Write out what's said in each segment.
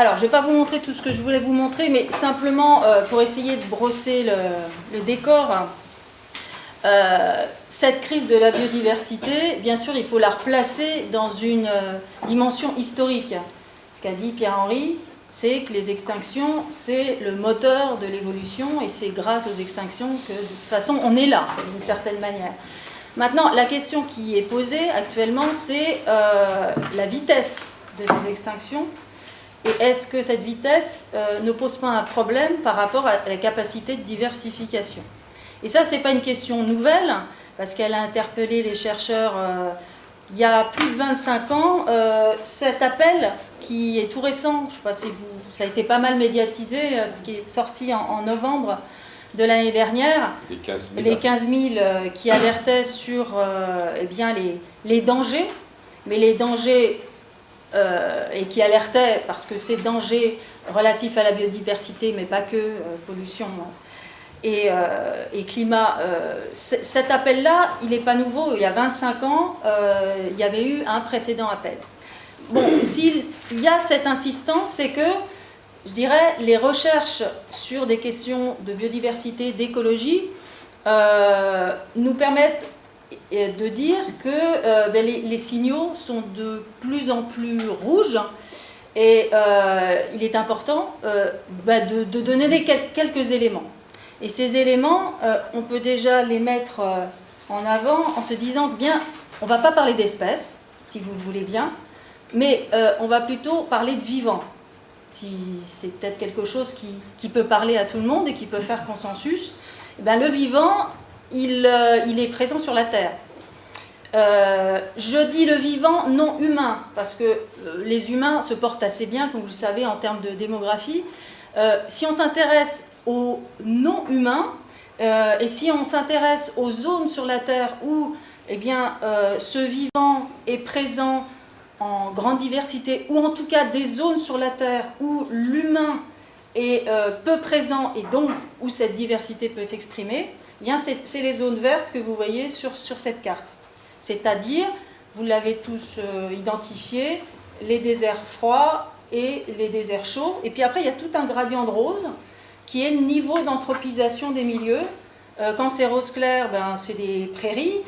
Alors, je ne vais pas vous montrer tout ce que je voulais vous montrer, mais simplement pour essayer de brosser le décor, cette crise de la biodiversité, bien sûr, il faut la replacer dans une dimension historique. Ce qu'a dit Pierre-Henri, c'est que les extinctions, c'est le moteur de l'évolution, et c'est grâce aux extinctions que, de toute façon, on est là, d'une certaine manière. Maintenant, la question qui est posée actuellement, c'est la vitesse de ces extinctions. Et est-ce que cette vitesse ne pose pas un problème par rapport à la capacité de diversification? Et ça, ce n'est pas une question nouvelle, parce qu'elle a interpellé les chercheurs il y a plus de 25 ans. Cet appel, qui est tout récent, je ne sais pas si ça a été pas mal médiatisé, ce qui est sorti en novembre de l'année dernière, les 15 000 qui alertaient sur eh bien, les dangers, mais les dangers, et qui alertaient parce que ces dangers relatifs à la biodiversité, mais pas que, pollution et climat, cet appel-là, il n'est pas nouveau. Il y a 25 ans, il y avait eu un précédent appel. Bon, s'il y a cette insistance, c'est que, je dirais, les recherches sur des questions de biodiversité, d'écologie, nous permettent de dire que les signaux sont de plus en plus rouges, et il est important de donner quelques éléments. Et ces éléments, on peut déjà les mettre en avant en se disant que, bien, on ne va pas parler d'espèces, si vous le voulez bien, mais on va plutôt parler de vivants. C'est peut-être quelque chose qui peut parler à tout le monde et qui peut faire consensus. Et bien, le vivant, il est présent sur la Terre. Je dis le vivant non humain, parce que les humains se portent assez bien, comme vous le savez, en termes de démographie. Si on s'intéresse aux non-humains, et si on s'intéresse aux zones sur la Terre où eh bien, ce vivant est présent en grande diversité, ou en tout cas des zones sur la Terre où l'humain est peu présent et donc où cette diversité peut s'exprimer, eh bien c'est les zones vertes que vous voyez sur cette carte. C'est-à-dire, vous l'avez tous identifié, les déserts froids et les déserts chauds. Et puis après, il y a tout un gradient de rose qui est le niveau d'anthropisation des milieux. Quand c'est rose clair, ben, c'est des prairies,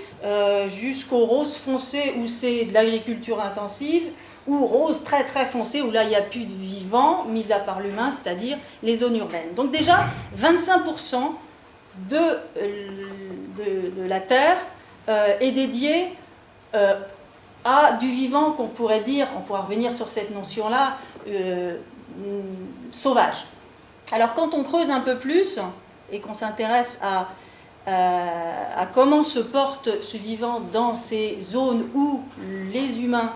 jusqu'au rose foncé où c'est de l'agriculture intensive, ou rose très très foncé où là il n'y a plus de vivant, mis à part l'humain, c'est-à-dire les zones urbaines. Donc déjà, 25% de la Terre est dédié à du vivant qu'on pourrait dire, on pourra revenir sur cette notion-là, sauvage. Alors quand on creuse un peu plus et qu'on s'intéresse à comment se porte ce vivant dans ces zones où les humains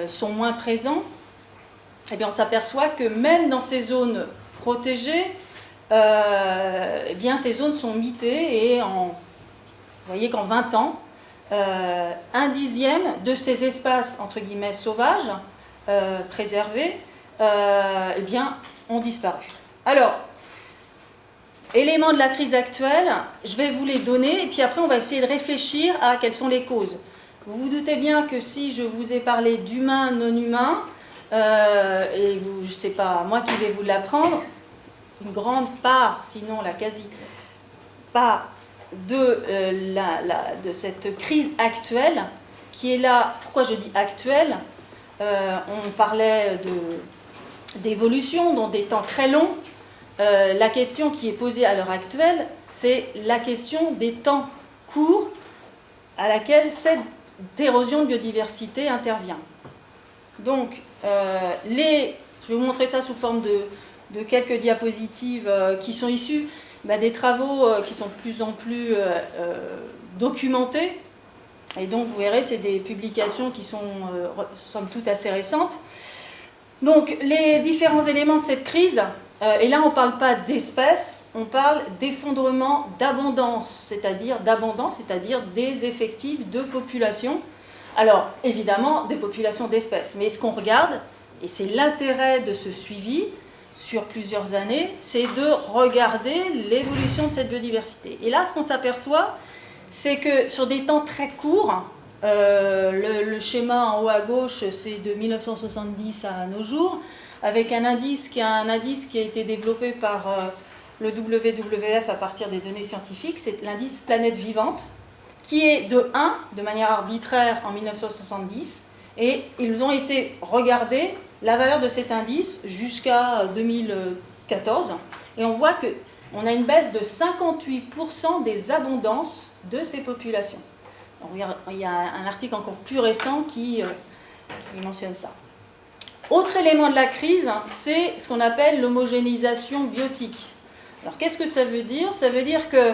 sont moins présents, eh bien on s'aperçoit que même dans ces zones protégées, eh bien ces zones sont mitées, et vous voyez qu'en 20 ans, un dixième de ces espaces, entre guillemets, sauvages, préservés, eh bien, ont disparu. Alors, éléments de la crise actuelle, je vais vous les donner, et puis après on va essayer de réfléchir à quelles sont les causes. Vous vous doutez bien que si je vous ai parlé d'humains, non-humains, et je ne sais pas, moi qui vais vous l'apprendre, une grande part, sinon la quasi-part de cette crise actuelle, qui est là, pourquoi je dis actuelle, on parlait d'évolution dans des temps très longs. La question qui est posée à l'heure actuelle, c'est la question des temps courts à laquelle cette érosion de biodiversité intervient. Donc, je vais vous montrer ça sous forme de quelques diapositives qui sont issues des travaux qui sont de plus en plus documentés. Et donc, vous verrez, c'est des publications qui sont, somme toute, assez récentes. Donc, les différents éléments de cette crise, et là, on ne parle pas d'espèces, on parle d'effondrement d'abondance, c'est-à-dire des effectifs de population. Alors, évidemment, des populations d'espèces. Mais ce qu'on regarde, et c'est l'intérêt de ce suivi sur plusieurs années, c'est de regarder l'évolution de cette biodiversité. Et là, ce qu'on s'aperçoit, c'est que sur des temps très courts, le schéma en haut à gauche, c'est de 1970 à nos jours, avec un indice qui a été développé par le WWF à partir des données scientifiques, c'est l'indice Planète Vivante, qui est de 1, de manière arbitraire, en 1970, et ils ont été regarder la valeur de cet indice jusqu'à 2014, et on voit qu'on a une baisse de 58% des abondances de ces populations. Donc, il y a un article encore plus récent qui mentionne ça. Autre élément de la crise, c'est ce qu'on appelle l'homogénéisation biotique. Alors qu'est-ce que ça veut dire? Ça veut dire que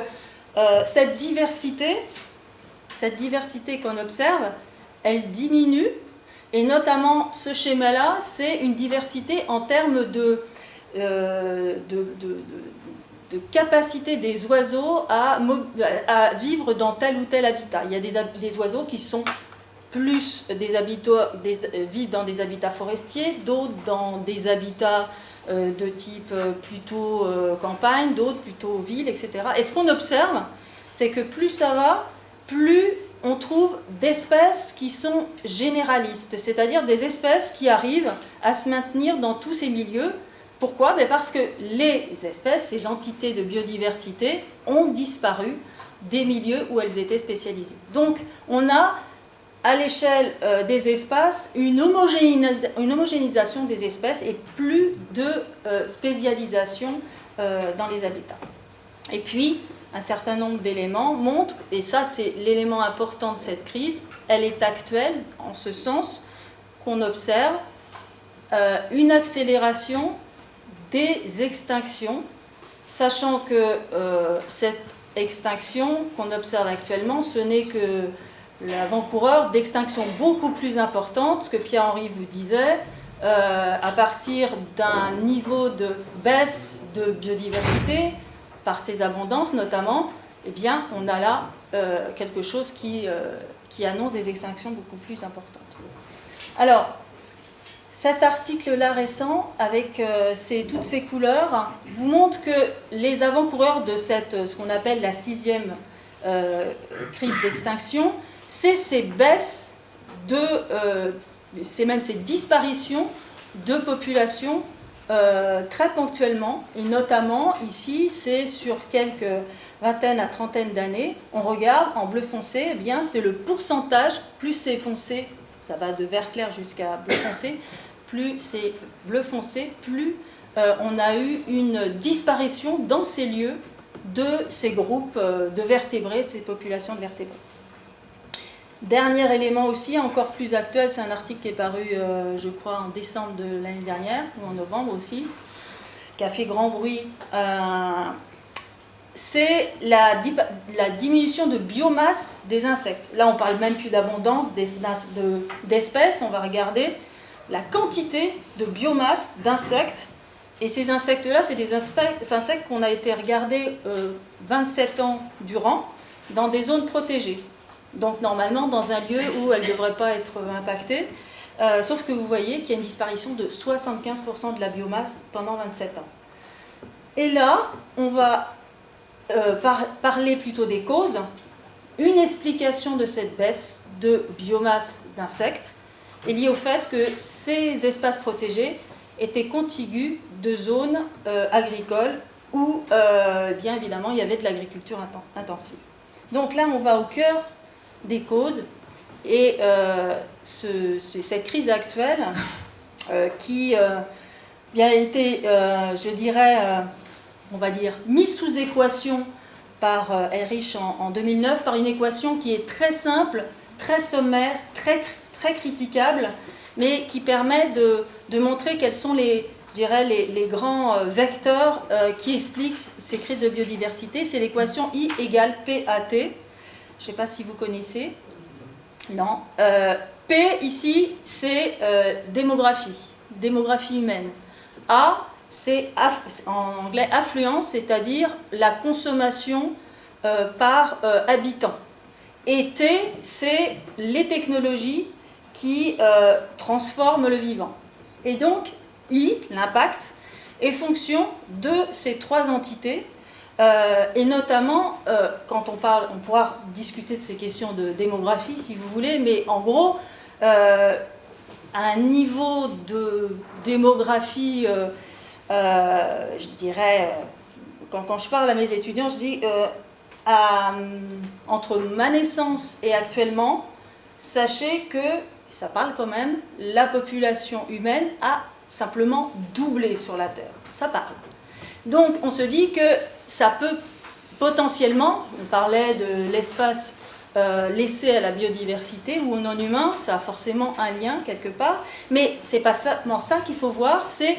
cette diversité qu'on observe, elle diminue, et notamment ce schéma-là, c'est une diversité en termes de capacité des oiseaux à vivre dans tel ou tel habitat. Il y a des oiseaux qui sont plus vivent dans des habitats forestiers, d'autres dans des habitats de type plutôt campagne, d'autres plutôt ville, etc. Et ce qu'on observe, c'est que plus ça va, plus on trouve d'espèces qui sont généralistes, c'est-à-dire des espèces qui arrivent à se maintenir dans tous ces milieux. Pourquoi? Parce que les espèces, ces entités de biodiversité, ont disparu des milieux où elles étaient spécialisées. Donc, on a, à l'échelle des espaces, une homogénéisation des espèces et plus de spécialisation dans les habitats. Et puis, un certain nombre d'éléments montrent, et ça c'est l'élément important de cette crise, elle est actuelle en ce sens qu'on observe une accélération des extinctions, sachant que cette extinction qu'on observe actuellement, ce n'est que l'avant-coureur d'extinction beaucoup plus importante, ce que Pierre-Henri vous disait, à partir d'un niveau de baisse de biodiversité, par ces abondances notamment, eh bien, on a là quelque chose qui annonce des extinctions beaucoup plus importantes. Alors, cet article-là récent, avec toutes ces couleurs, vous montre que les avant-coureurs de ce qu'on appelle la 6e crise d'extinction, c'est ces baisses c'est même ces disparitions de populations très ponctuellement, et notamment ici, c'est sur quelques vingtaines à trentaines d'années. On regarde en bleu foncé, eh bien c'est le pourcentage, plus c'est foncé, ça va de vert clair jusqu'à bleu foncé, plus c'est bleu foncé, plus on a eu une disparition dans ces lieux de ces groupes de vertébrés, ces populations de vertébrés. Dernier élément aussi, encore plus actuel, c'est un article qui est paru, je crois, en décembre de l'année dernière, ou en novembre aussi, qui a fait grand bruit. C'est la diminution de biomasse des insectes. Là, on ne parle même plus d'abondance d'espèces, on va regarder la quantité de biomasse d'insectes. Et ces insectes-là, c'est des insectes qu'on a été regardés 27 ans durant dans des zones protégées. Donc normalement dans un lieu où elles ne devraient pas être impactées, sauf que vous voyez qu'il y a une disparition de 75% de la biomasse pendant 27 ans. Et là, on va parler plutôt des causes. Une explication de cette baisse de biomasse d'insectes est liée au fait que ces espaces protégés étaient contigus de zones agricoles où, bien évidemment, il y avait de l'agriculture intensive. Donc là, on va au cœur des causes, et cette crise actuelle qui a été, je dirais, on va dire, mise sous équation par Ehrlich en 2009, par une équation qui est très simple, très sommaire, très critiquable, mais qui permet de montrer quels sont les grands vecteurs qui expliquent ces crises de biodiversité. C'est l'équation I égale PAT. Je ne sais pas si vous connaissez. Non. P, ici, c'est démographie humaine. A, c'est en anglais affluence, c'est-à-dire la consommation par habitant. Et T, c'est les technologies qui transforment le vivant. Et donc, I, l'impact, est fonction de ces trois entités. Et notamment, quand on pourra discuter de ces questions de démographie si vous voulez, mais en gros, à un niveau de démographie, je dirais, quand je parle à mes étudiants, je dis entre ma naissance et actuellement, sachez que, ça parle quand même, la population humaine a simplement doublé sur la Terre. Ça parle. Donc on se dit que ça peut potentiellement, on parlait de l'espace laissé à la biodiversité ou au non-humain, ça a forcément un lien quelque part, mais c'est pas seulement ça qu'il faut voir, c'est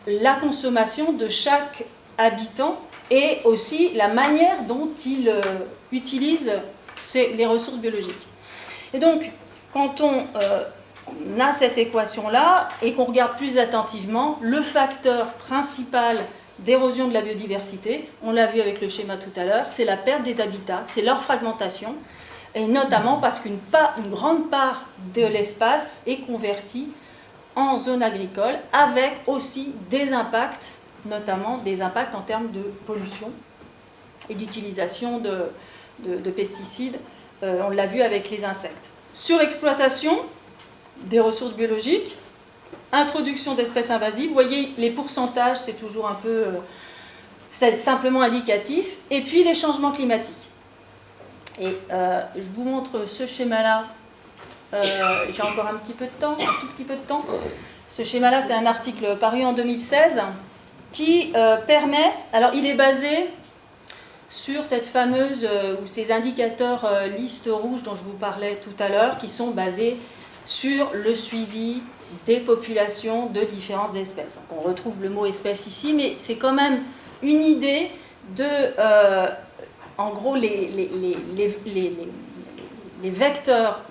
la consommation de chaque habitant et aussi la manière dont il utilise les ressources biologiques. Et donc, quand on a cette équation-là et qu'on regarde plus attentivement, le facteur principal d'érosion de la biodiversité, on l'a vu avec le schéma tout à l'heure, c'est la perte des habitats, c'est leur fragmentation, et notamment parce qu'une grande part de l'espace est convertie en zone agricole, avec aussi des impacts, notamment des impacts en termes de pollution et d'utilisation de pesticides, on l'a vu avec les insectes. Surexploitation des ressources biologiques, introduction d'espèces invasives, vous voyez les pourcentages, c'est toujours un peu, c'est simplement indicatif, et puis les changements climatiques. Et je vous montre ce schéma-là, j'ai encore un petit peu de temps, un tout petit peu de temps. Ce schéma-là, c'est un article paru en 2016 qui permet, alors il est basé sur cette fameuse, ou ces indicateurs liste rouge dont je vous parlais tout à l'heure, qui sont basés sur le suivi des populations de différentes espèces. Donc on retrouve le mot espèce ici, mais c'est quand même une idée de, en gros, les vecteurs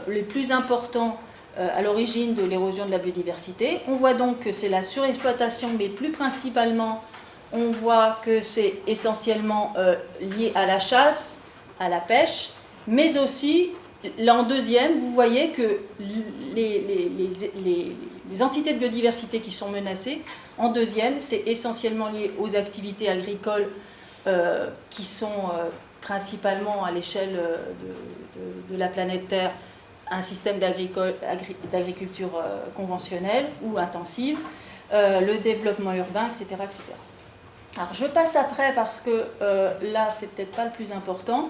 les plus importants à l'origine de l'érosion de la biodiversité. On voit donc que c'est la surexploitation, mais plus principalement, on voit que c'est essentiellement lié à la chasse, à la pêche, mais aussi, là en deuxième, vous voyez que les entités de biodiversité qui sont menacées, en deuxième, c'est essentiellement lié aux activités agricoles qui sont principalement à l'échelle de la planète Terre, un système d'agriculture conventionnelle ou intensive, le développement urbain, etc., etc. Alors, je passe après parce que là, c'est peut-être pas le plus important.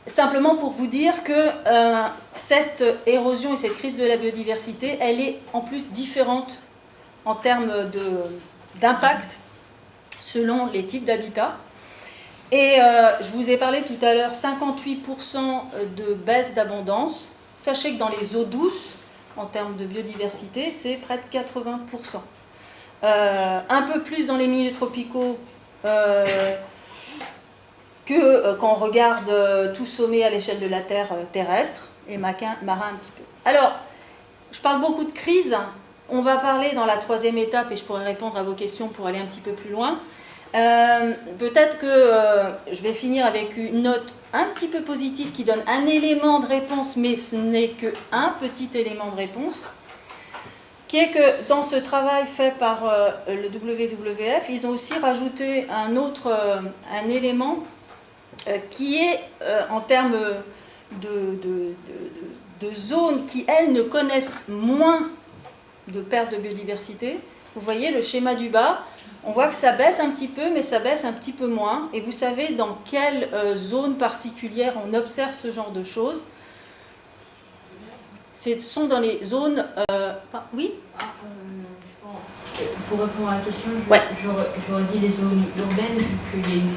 Simplement pour vous dire que cette érosion et cette crise de la biodiversité, elle est en plus différente en termes d'impact selon les types d'habitats. Et je vous ai parlé tout à l'heure, 58% de baisse d'abondance. Sachez que dans les eaux douces, en termes de biodiversité, c'est près de 80%. Un peu plus dans les milieux tropicaux que quand on regarde tout sommet à l'échelle de la Terre terrestre, et marin un petit peu. Alors, je parle beaucoup de crise. On va parler dans la troisième étape, et je pourrai répondre à vos questions pour aller un petit peu plus loin. Peut-être que je vais finir avec une note un petit peu positive qui donne un élément de réponse, mais ce n'est qu'un petit élément de réponse, qui est que dans ce travail fait par le WWF, ils ont aussi rajouté un élément qui est en termes de zones qui, elles, ne connaissent moins de perte de biodiversité. Vous voyez le schéma du bas, on voit que ça baisse un petit peu, mais ça baisse un petit peu moins. Et vous savez dans quelle zone particulière on observe ce genre de choses? Ce sont dans les zones... oui Pour répondre à la question, j'aurais dit les zones urbaines, vu qu'il y a une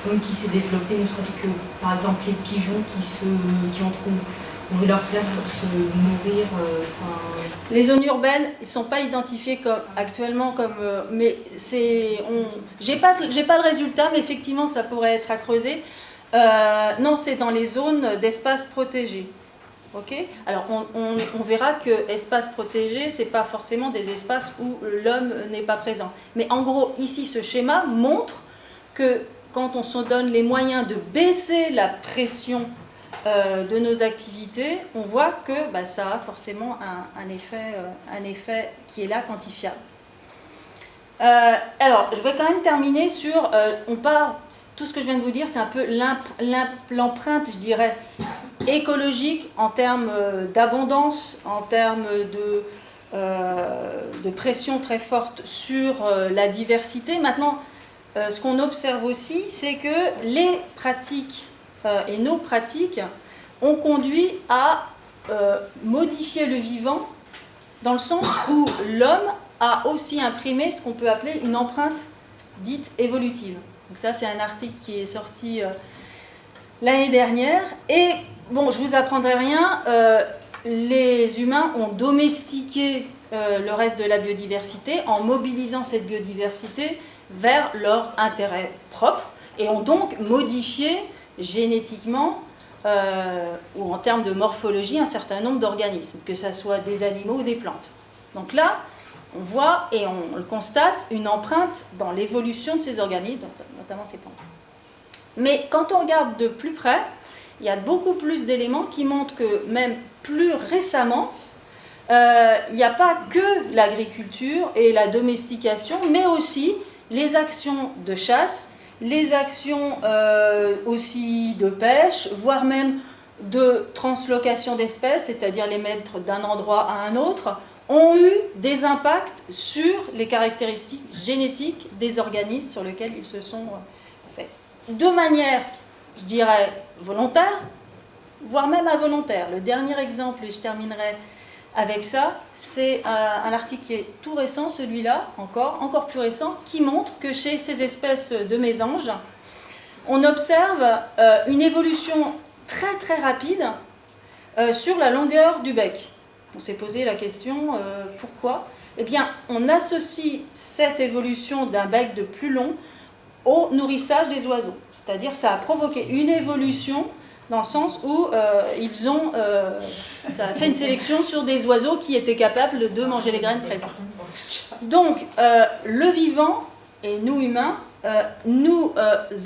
faune qui s'est développée, ne serait-ce que, par exemple, les pigeons qui ont trouvé leur place pour se nourrir. Les zones urbaines ne sont pas identifiées actuellement comme... mais j'ai pas le résultat, mais effectivement, ça pourrait être à creuser. Non, c'est dans les zones d'espaces protégés. Okay. Alors on verra que espaces protégés, ce n'est pas forcément des espaces où l'homme n'est pas présent. Mais en gros, ici, ce schéma montre que quand on se donne les moyens de baisser la pression de nos activités, on voit que ça a forcément un effet qui est là quantifiable. Alors, je vais quand même terminer sur... tout ce que je viens de vous dire, c'est un peu l'empreinte, je dirais, écologique, en termes d'abondance, en termes de pression très forte sur la diversité. Maintenant, ce qu'on observe aussi, c'est que les pratiques et nos pratiques ont conduit à modifier le vivant dans le sens où l'homme a aussi imprimé ce qu'on peut appeler une empreinte dite évolutive. Donc ça, c'est un article qui est sorti l'année dernière. Et bon, je ne vous apprendrai rien, les humains ont domestiqué le reste de la biodiversité en mobilisant cette biodiversité vers leur intérêt propre et ont donc modifié génétiquement ou en termes de morphologie un certain nombre d'organismes, que ce soit des animaux ou des plantes. Donc là, on voit et on le constate une empreinte dans l'évolution de ces organismes, notamment ces plantes. Mais quand on regarde de plus près, il y a beaucoup plus d'éléments qui montrent que même plus récemment, il n'y a pas que l'agriculture et la domestication, mais aussi les actions de chasse, les actions aussi de pêche, voire même de translocation d'espèces, c'est-à-dire les mettre d'un endroit à un autre, ont eu des impacts sur les caractéristiques génétiques des organismes sur lesquels ils se sont faits. De manière, je dirais, volontaire, voire même involontaire. Le dernier exemple, et je terminerai avec ça, c'est un article qui est tout récent, celui-là, encore plus récent, qui montre que chez ces espèces de mésanges, on observe une évolution très très rapide sur la longueur du bec. On s'est posé la question, pourquoi ? Eh bien, on associe cette évolution d'un bec de plus long au nourrissage des oiseaux. C'est-à-dire que ça a provoqué une évolution dans le sens où ça a fait une sélection sur des oiseaux qui étaient capables de manger les graines présentes. Donc, le vivant et nous humains, nous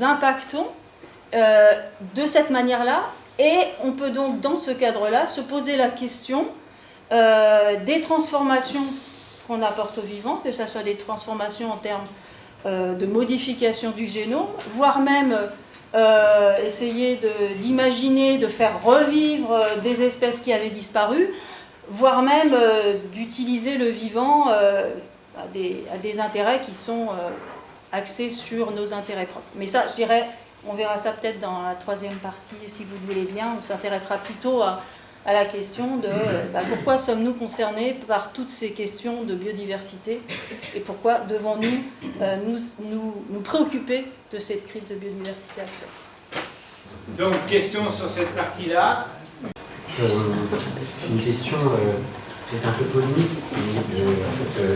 impactons de cette manière-là, et on peut donc, dans ce cadre-là, se poser la question des transformations qu'on apporte au vivant, que ce soit des transformations en termes de modification du génome, voire même essayer d'imaginer, de faire revivre des espèces qui avaient disparu, voire même d'utiliser le vivant à des intérêts qui sont axés sur nos intérêts propres. Mais ça, je dirais, on verra ça peut-être dans la troisième partie, si vous le voulez bien. On s'intéressera plutôt à la question de pourquoi sommes-nous concernés par toutes ces questions de biodiversité et pourquoi devons-nous nous préoccuper de cette crise de biodiversité actuelle. Donc, question sur cette partie-là. Une question peut-être un peu polémique,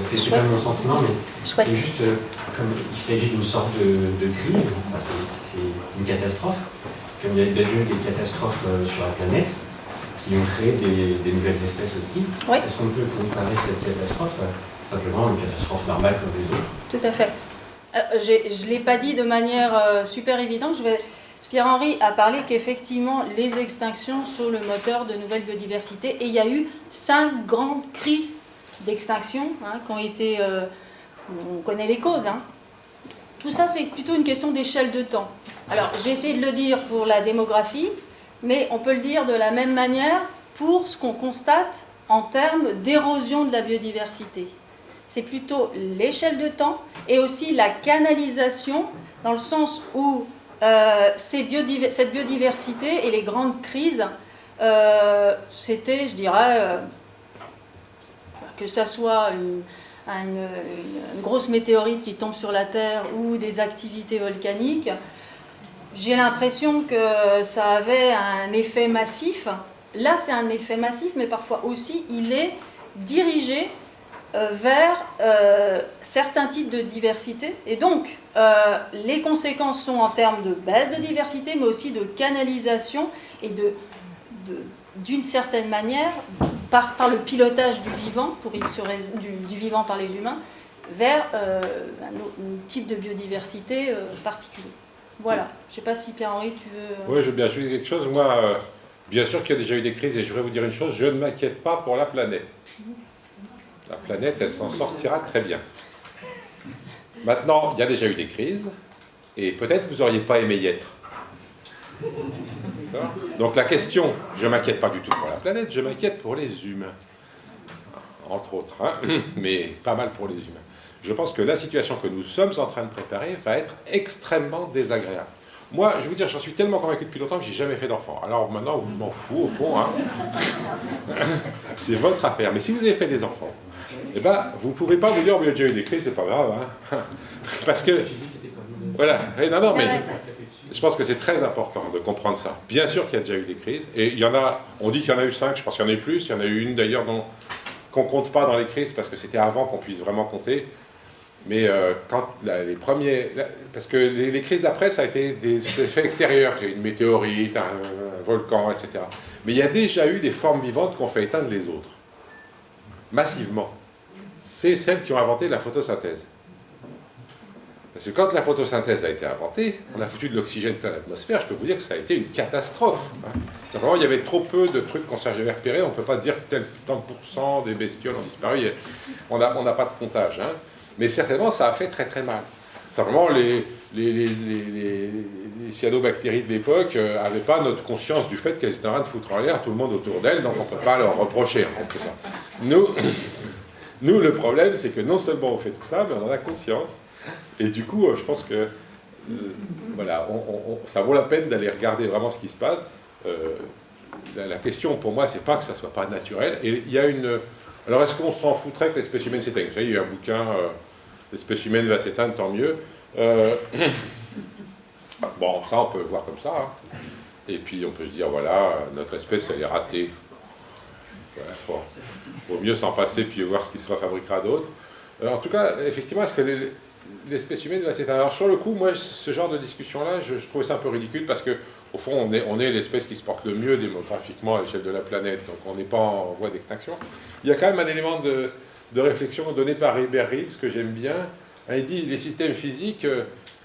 c'est super mon sentiment, mais c'est juste comme il s'agit d'une sorte de crise, c'est une catastrophe, comme il y a déjà eu des catastrophes sur la planète, qui ont créé des nouvelles espèces aussi. Oui. Est-ce qu'on peut comparer cette catastrophe simplement à une catastrophe normale comme les autres? Tout à fait. Je ne l'ai pas dit de manière super évidente. Pierre-Henri a parlé qu'effectivement, les extinctions sont le moteur de nouvelles biodiversités. Et il y a eu 5 grandes crises d'extinction qui ont été... on connaît les causes. Tout ça, c'est plutôt une question d'échelle de temps. Alors, j'ai essayé de le dire pour la démographie, mais on peut le dire de la même manière pour ce qu'on constate en termes d'érosion de la biodiversité. C'est plutôt l'échelle de temps et aussi la canalisation, dans le sens où cette biodiversité et les grandes crises, c'était, je dirais, que ça soit une grosse météorite qui tombe sur la Terre ou des activités volcaniques, j'ai l'impression que ça avait un effet massif. Là, c'est un effet massif, mais parfois aussi, il est dirigé vers certains types de diversité. Et donc, les conséquences sont en termes de baisse de diversité, mais aussi de canalisation et d'une certaine manière, par le pilotage du vivant, du vivant par les humains, vers un type de biodiversité particulier. Voilà. Je ne sais pas si Pierre-Henri, tu veux... Oui, je veux bien ajouter quelque chose. Moi, bien sûr qu'il y a déjà eu des crises, et je voudrais vous dire une chose, je ne m'inquiète pas pour la planète. La planète, elle s'en sortira très bien. Maintenant, il y a déjà eu des crises, et peut-être vous n'auriez pas aimé y être. Donc la question, je ne m'inquiète pas du tout pour la planète, je m'inquiète pour les humains. Entre autres, hein, mais pas mal pour les humains. Je pense que la situation que nous sommes en train de préparer va être extrêmement désagréable. Moi, je vais vous dire, j'en suis tellement convaincu depuis longtemps que j'ai jamais fait d'enfant. Alors maintenant, je m'en fous au fond. Hein. C'est votre affaire. Mais si vous avez fait des enfants, eh ben, vous ne pouvez pas vous dire, il y a déjà eu des crises, c'est pas grave. Hein. Parce que, voilà. Non, mais je pense que c'est très important de comprendre ça. Bien sûr qu'il y a déjà eu des crises. Et il y en a, on dit qu'il y en a eu 5, je pense qu'il y en a eu plus. Il y en a eu une d'ailleurs qu'on ne compte pas dans les crises parce que c'était avant qu'on puisse vraiment compter. Mais quand les premiers... Parce que les crises d'après, ça a été des effets extérieurs. Il y a eu une météorite, un volcan, etc. Mais il y a déjà eu des formes vivantes qui ont fait éteindre les autres. Massivement. C'est celles qui ont inventé la photosynthèse. Parce que quand la photosynthèse a été inventée, on a foutu de l'oxygène plein l'atmosphère, je peux vous dire que ça a été une catastrophe. Hein. Simplement, il y avait trop peu de trucs qu'on s'est jamais repérés, on ne peut pas dire que tel tant de pourcents des bestioles ont disparu, on n'a pas de comptage. Hein. Mais certainement, ça a fait très très mal. Simplement, les cyanobactéries de l'époque n'avaient pas notre conscience du fait qu'elles étaient en train de foutre en l'air tout le monde autour d'elles, donc on ne peut pas leur reprocher. En fait, ça. Nous, le problème, c'est que non seulement on fait tout ça, mais on en a conscience. Et du coup, je pense que voilà, ça vaut la peine d'aller regarder vraiment ce qui se passe. La question pour moi, c'est pas que ça soit pas naturel. Et il y a une... Alors, est-ce qu'on s'en foutrait que l'espèce humaine s'éteigne? Vous savez, il y a eu un bouquin, l'espèce humaine va s'éteindre, tant mieux. Bon, ça, on peut le voir comme ça. Hein. Et puis, on peut se dire, voilà, notre espèce, elle est ratée. Voilà, faut mieux s'en passer, puis voir ce qui se refabriquera d'autres. En tout cas, effectivement, est-ce que l'espèce humaine va s'éteindre? Alors, sur le coup, moi, ce genre de discussion-là, je trouvais ça un peu ridicule, parce que au fond, on est l'espèce qui se porte le mieux démographiquement à l'échelle de la planète, donc on n'est pas en voie d'extinction. Il y a quand même un élément de réflexion donné par Hubert Reeves, que j'aime bien. Il dit, les systèmes physiques,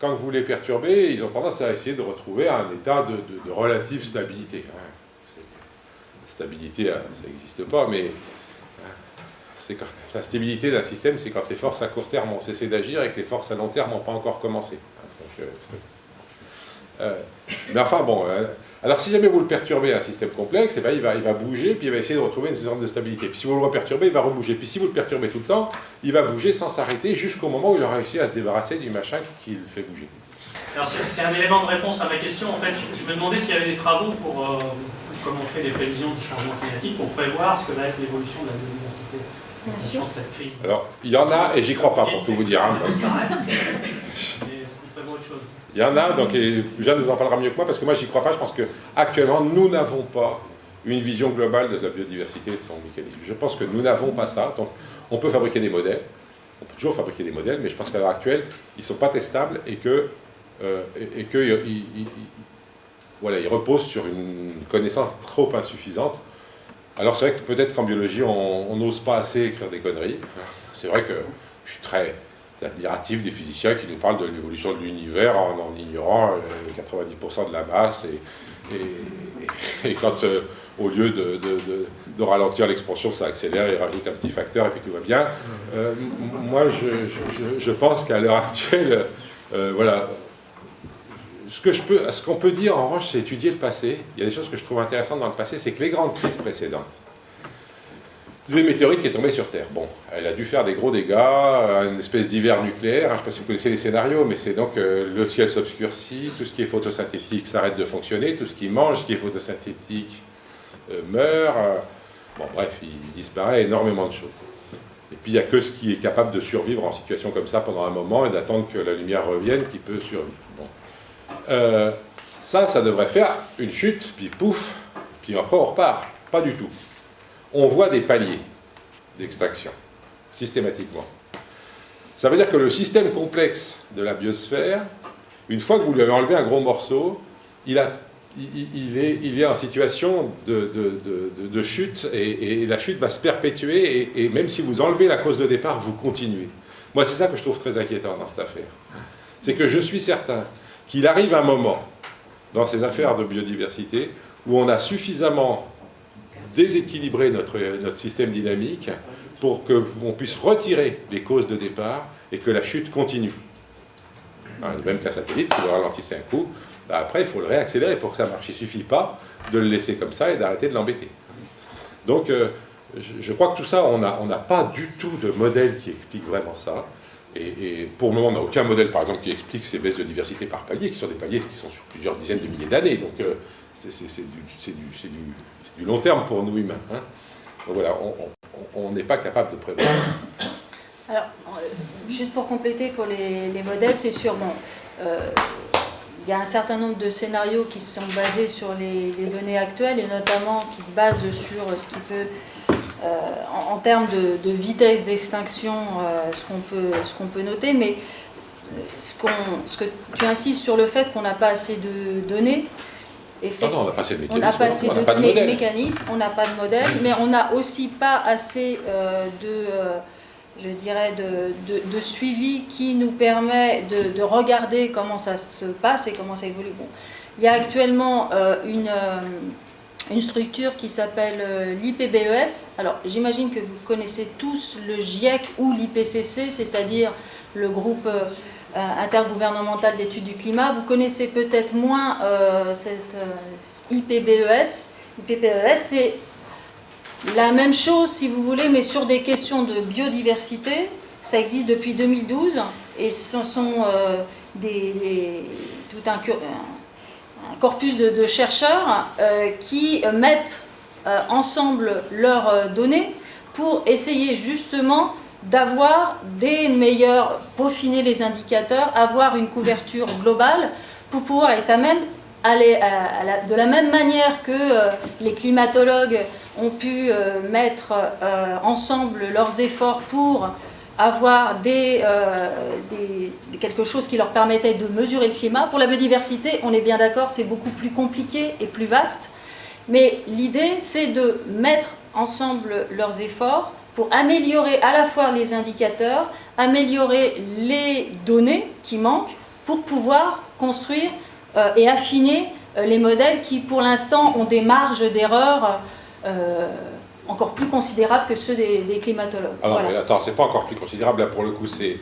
quand vous les perturbez, ils ont tendance à essayer de retrouver un état de relative stabilité. Stabilité, ça n'existe pas, mais la stabilité d'un système, c'est quand les forces à court terme ont cessé d'agir et que les forces à long terme n'ont pas encore commencé. Mais enfin bon, alors si jamais vous le perturbez un système complexe, eh ben, il va bouger, puis il va essayer de retrouver une sorte de stabilité. Puis si vous le reperturbez, il va rebouger. Puis si vous le perturbez tout le temps, il va bouger sans s'arrêter jusqu'au moment où il aura réussi à se débarrasser du machin qui le fait bouger. Alors c'est un élément de réponse à ma question. En fait, je me demandais s'il y avait des travaux pour, comme on fait des prévisions du changement climatique, pour prévoir ce que va être l'évolution de la biodiversité. Bien sûr. Cette crise. Alors, il y en a, et j'y crois pas pour tout vous dire. Hein, il y en a, donc Jeanne nous en parlera mieux que moi, parce que moi, j'y crois pas. Je pense qu'actuellement, nous n'avons pas une vision globale de la biodiversité et de son mécanisme. Je pense que nous n'avons pas ça. Donc, on peut fabriquer des modèles. On peut toujours fabriquer des modèles, mais je pense qu'à l'heure actuelle, ils ne sont pas testables et que voilà, ils reposent sur une connaissance trop insuffisante. Alors c'est vrai que peut-être qu'en biologie, on n'ose pas assez écrire des conneries. C'est vrai que je suis très admiratif des physiciens qui nous parlent de l'évolution de l'univers en ignorant 90% de la masse. Et quand, au lieu de ralentir l'expansion, ça accélère, et rajoute un petit facteur et puis tout va bien. Moi, je pense qu'à l'heure actuelle, voilà, ce qu'on peut dire en revanche, c'est étudier le passé. Il y a des choses que je trouve intéressantes dans le passé, c'est que les grandes crises précédentes, une météorite qui est tombée sur Terre, bon, elle a dû faire des gros dégâts, une espèce d'hiver nucléaire, hein, je ne sais pas si vous connaissez les scénarios, mais c'est donc le ciel s'obscurcit, tout ce qui est photosynthétique s'arrête de fonctionner, tout ce qui mange, ce qui est photosynthétique meurt, bon bref, il disparaît énormément de choses. Et puis il n'y a que ce qui est capable de survivre en situation comme ça pendant un moment et d'attendre que la lumière revienne qui peut survivre. Bon. Ça devrait faire une chute, puis pouf, puis après on repart. Pas du tout. On voit des paliers d'extinction, systématiquement. Ça veut dire que le système complexe de la biosphère, une fois que vous lui avez enlevé un gros morceau, il est en situation de chute, et la chute va se perpétuer, et même si vous enlevez la cause de départ, vous continuez. Moi, c'est ça que je trouve très inquiétant dans cette affaire. C'est que je suis certain qu'il arrive un moment, dans ces affaires de biodiversité, où on a suffisamment déséquilibré notre système dynamique pour qu'on puisse retirer les causes de départ et que la chute continue. Hein, même qu'un satellite, si vous ralentissez un coup, bah, après, il faut le réaccélérer pour que ça marche. Il ne suffit pas de le laisser comme ça et d'arrêter de l'embêter. Donc, je crois que tout ça, on n'a pas du tout de modèle qui explique vraiment ça. Et pour le moment, on n'a aucun modèle, par exemple, qui explique ces baisses de diversité par paliers, qui sont des paliers qui sont sur plusieurs dizaines de milliers d'années. Donc, c'est du long terme pour nous humains. Hein. Donc voilà, on n'est pas capable de prévoir ça. Alors, juste pour compléter pour les modèles, c'est sûr, bon, il y a un certain nombre de scénarios qui sont basés sur les données actuelles et notamment qui se basent sur ce qui peut, en termes de vitesse d'extinction, ce qu'on peut noter, mais ce que tu insistes sur le fait qu'on n'a pas assez de données. Non, on n'a pas assez de mécanismes, on n'a pas assez on n'a pas de modèle. Mécanismes, on n'a pas de modèle, mais on n'a aussi pas assez je dirais, de suivi qui nous permet de regarder comment ça se passe et comment ça évolue. Bon, il y a actuellement une structure qui s'appelle l'IPBES. Alors, j'imagine que vous connaissez tous le GIEC ou l'IPCC, c'est-à-dire le groupe intergouvernemental d'études du climat. Vous connaissez peut-être moins cette IPBES. IPBES, c'est la même chose, si vous voulez, mais sur des questions de biodiversité. Ça existe depuis 2012 et ce sont tout un corpus de chercheurs qui mettent ensemble leurs données pour essayer justement d'avoir des meilleurs, peaufiner les indicateurs, avoir une couverture globale pour pouvoir être à même aller de la même manière que les climatologues ont pu mettre ensemble leurs efforts pour avoir quelque chose qui leur permettait de mesurer le climat. Pour la biodiversité, on est bien d'accord, c'est beaucoup plus compliqué et plus vaste, mais l'idée, c'est de mettre ensemble leurs efforts pour améliorer à la fois les indicateurs, améliorer les données qui manquent, pour pouvoir construire et affiner les modèles qui, pour l'instant, ont des marges d'erreur encore plus considérables que ceux des climatologues. Ah non, voilà. mais attends, c'est pas encore plus considérable. Là, pour le coup, c'est...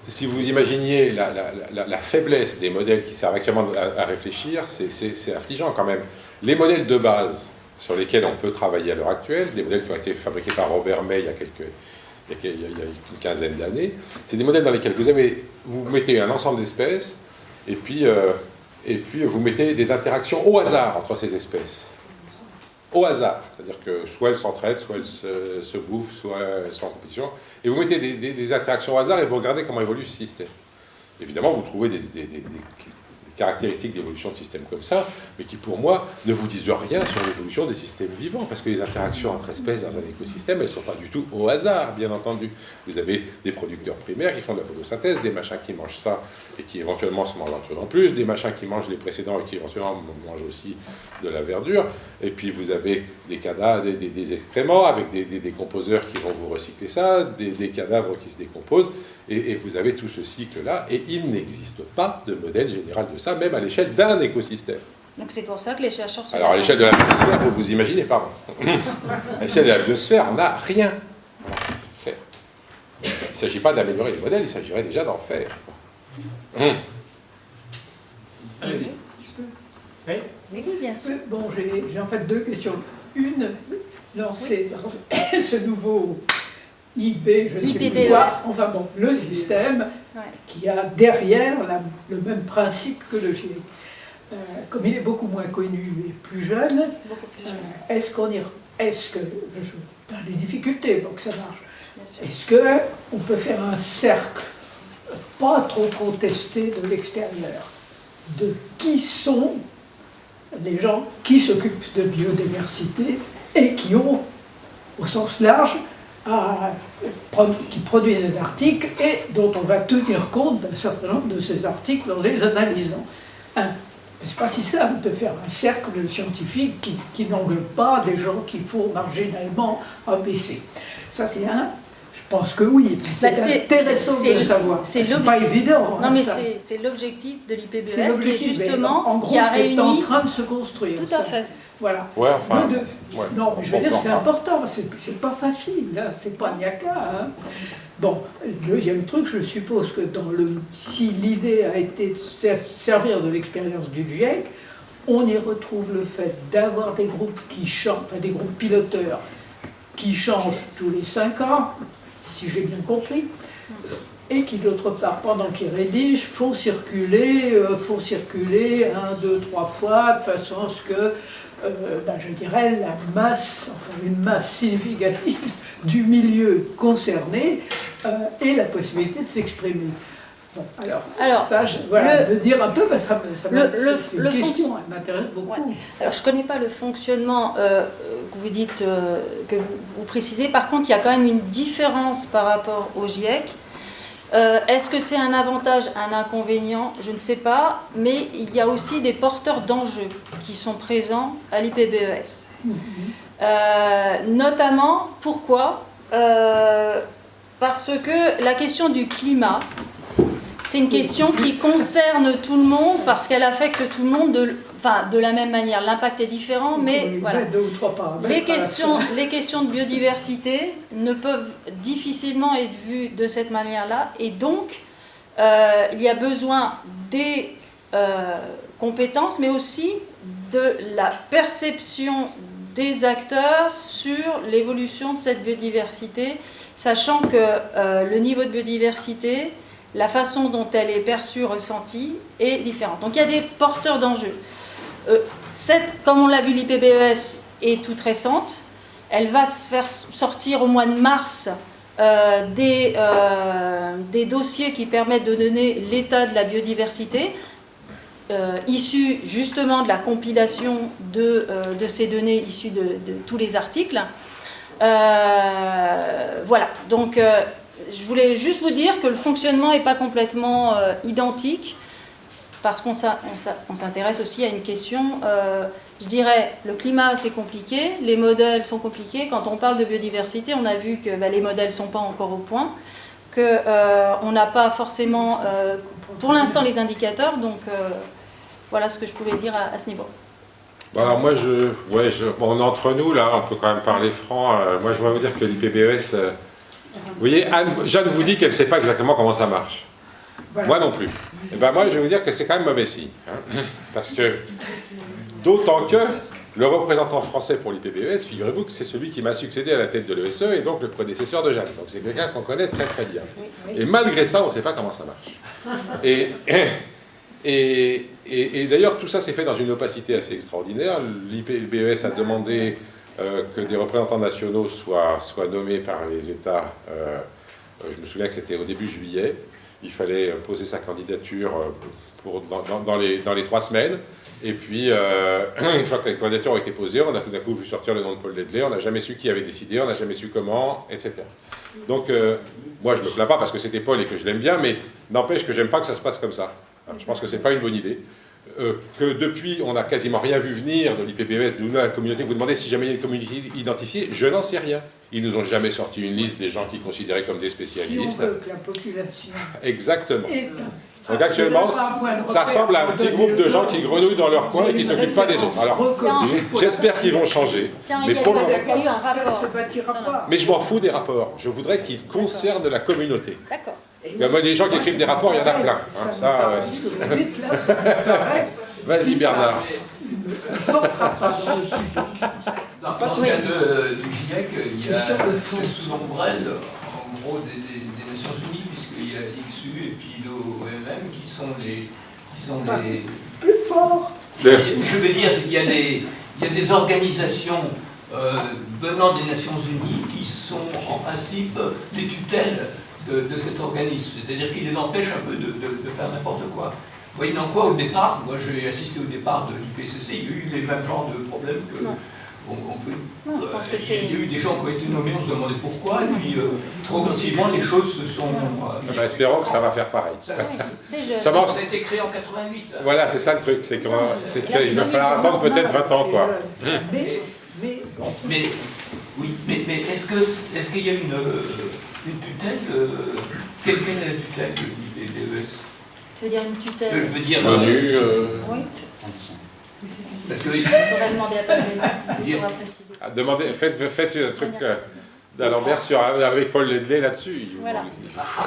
Si vous imaginiez la faiblesse des modèles qui servent actuellement à réfléchir, c'est affligeant quand même. Les modèles de base sur lesquels on peut travailler à l'heure actuelle, des modèles qui ont été fabriqués par Robert May il y a une quinzaine d'années, c'est des modèles dans lesquels vous mettez un ensemble d'espèces et puis vous mettez des interactions au hasard entre ces espèces. Au hasard, c'est-à-dire que soit elles s'entraident, soit elles se bouffent, soit elles sont en compétition, et vous mettez des interactions au hasard et vous regardez comment évolue ce système. Évidemment, vous trouvez des caractéristiques d'évolution de systèmes comme ça, mais qui pour moi ne vous disent rien sur l'évolution des systèmes vivants, parce que les interactions entre espèces dans un écosystème, elles ne sont pas du tout au hasard, bien entendu. Vous avez des producteurs primaires qui font de la photosynthèse, des machins qui mangent ça et qui éventuellement se mangent entre eux en plus, des machins qui mangent les précédents et qui éventuellement mangent aussi de la verdure, et puis vous avez des cadavres, des excréments avec des décomposeurs qui vont vous recycler ça, des cadavres qui se décomposent, et vous avez tout ce cycle-là, et il n'existe pas de modèle général de ça, même à l'échelle d'un écosystème. Donc c'est pour ça que les chercheurs sont... Alors à l'échelle de la biosphère, vous imaginez, pardon, à l'échelle de la biosphère, on n'a rien. Voilà, c'est clair. Il ne s'agit pas d'améliorer les modèles, il s'agirait déjà d'en faire. Allez-y. Oui, bien sûr. Bon, j'ai en fait deux questions. Une, c'est ce nouveau IB, je ne sais plus quoi, enfin bon, le système qui a derrière le même principe que le GIEC. Comme il est beaucoup moins connu et plus jeune, est-ce que dans les difficultés pour que ça marche, est-ce qu'on peut faire un cercle pas trop contesté de l'extérieur de qui sont les gens qui s'occupent de biodiversité et qui ont, au sens large, qui produisent des articles et dont on va tenir compte d'un certain nombre de ces articles en les analysant. C'est pas si simple de faire un cercle scientifique qui n'englobe pas des gens qu'il faut marginalement abaisser. Ça c'est un. Je pense que oui. C'est intéressant de savoir. C'est pas évident. Non, mais c'est l'objectif de l'IPBES qui est justement, en gros, qui a réuni... c'est en train de se construire. Tout à fait. Voilà. Ouais, enfin, non, mais je veux dire, c'est important, c'est pas facile, là, c'est pas niaca. Hein. Bon, le deuxième truc, je suppose que si l'idée a été de servir de l'expérience du GIEC, on y retrouve le fait d'avoir des groupes qui changent, enfin des groupes piloteurs qui changent tous les 5 ans, si j'ai bien compris, et qui d'autre part, pendant qu'ils rédigent, font circuler 1, 2, 3 fois, de façon à ce que je dirais, une masse significative du milieu concerné ait la possibilité de s'exprimer. Bon, alors ça, de dire un peu, parce que c'est une question, elle m'intéresse beaucoup. Ouais. Alors, je ne connais pas le fonctionnement que vous dites, que vous précisez. Par contre, il y a quand même une différence par rapport au GIEC. Est-ce que c'est un avantage, un inconvénient? Je ne sais pas, mais il y a aussi des porteurs d'enjeux qui sont présents à l'IPBES. Notamment, pourquoi? Parce que la question du climat, c'est une question qui concerne tout le monde, parce qu'elle affecte tout le monde de la même manière. L'impact est différent, mais voilà. Les questions de biodiversité ne peuvent difficilement être vues de cette manière-là, et donc il y a besoin des compétences, mais aussi de la perception des acteurs sur l'évolution de cette biodiversité, sachant que le niveau de biodiversité, la façon dont elle est perçue, ressentie, est différente. Donc il y a des porteurs d'enjeux. Comme on l'a vu, l'IPBES est toute récente. Elle va se faire sortir au mois de mars des dossiers qui permettent de donner l'état de la biodiversité, issus justement de la compilation de ces données issues de tous les articles. Voilà, donc je voulais juste vous dire que le fonctionnement n'est pas complètement identique, parce qu'on s'intéresse aussi à une question, je dirais, le climat c'est compliqué, les modèles sont compliqués. Quand on parle de biodiversité, on a vu que les modèles ne sont pas encore au point, qu'on n'a pas forcément, pour l'instant, les indicateurs, donc voilà ce que je pouvais dire à ce niveau. Bon, alors moi, bon, entre nous, là, on peut quand même parler franc. Moi, je voudrais vous dire que l'IPBES... vous voyez, Jeanne vous dit qu'elle ne sait pas exactement comment ça marche. Voilà. Moi non plus. Et ben moi, je vais vous dire que c'est quand même mauvais signe. Hein, parce que, d'autant que le représentant français pour l'IPBES, figurez-vous que c'est celui qui m'a succédé à la tête de l'ESE et donc le prédécesseur de Jeanne. Donc c'est quelqu'un qu'on connaît très très bien. Et malgré ça, on ne sait pas comment ça marche. Et d'ailleurs, tout ça s'est fait dans une opacité assez extraordinaire. L'IPBES a demandé que des représentants nationaux soient nommés par les États. Je me souviens que c'était au début juillet. Il fallait poser sa candidature dans les 3 semaines. Et puis, une fois que les candidatures ont été posées, on a tout d'un coup vu sortir le nom de Paul Ledley. On n'a jamais su qui avait décidé, on n'a jamais su comment, etc. Donc, moi, je ne me plains pas parce que c'était Paul et que je l'aime bien, mais n'empêche que j'aime pas que ça se passe comme ça. Alors, je pense que ce n'est pas une bonne idée. Que depuis, on n'a quasiment rien vu venir de l'IPBES, de la communauté. Vous demandez si jamais il y a une communauté identifiée, je n'en sais rien. Ils nous ont jamais sorti une liste des gens qu'ils considéraient comme des spécialistes. Si on veut que la population... Exactement. Donc actuellement, ça ressemble à un petit groupe de gens qui grenouillent dans leur coin et qui ne s'occupent pas des autres. Alors, j'espère qu'ils vont changer. Mais pour le moment... Mais je m'en fous des rapports. Je voudrais qu'ils concernent la communauté. D'accord. Il y a des gens qui écrivent des rapports, il y en a plein. Hein, ça, vas-y Bernard. Dans le cas du GIEC, il y a sous l'ombrelle, en gros, des Nations Unies, puisqu'il y a l'IXU et puis l'OMM qui sont les plus forts. Je veux dire, il y a des organisations venant des Nations Unies qui sont en principe des tutelles de cet organisme, c'est-à-dire qu'il les empêche un peu de faire n'importe quoi. Vous voyez, dans quoi, au départ, moi j'ai assisté au départ de l'IPCC, il y a eu les mêmes genres de problèmes que... Non, je pense que c'est... Il y a eu des gens qui ont été nommés, on se demandait pourquoi, et puis progressivement les choses se sont... espérons que ça va faire pareil. Ça a été créé en 88. Voilà, c'est ça le truc, c'est qu'il va falloir attendre peut-être 20 ans, quoi. Mais est-ce qu'il y a une tutelle, quelle est la tutelle de l'IPBES? Tu veux dire une tutelle? Je veux dire... Menu, Oui. Parce que... On va demander à Paul Ledley, il pourra préciser. demandez, faites un truc d'Alembert avec Paul Ledley là-dessus. Voilà.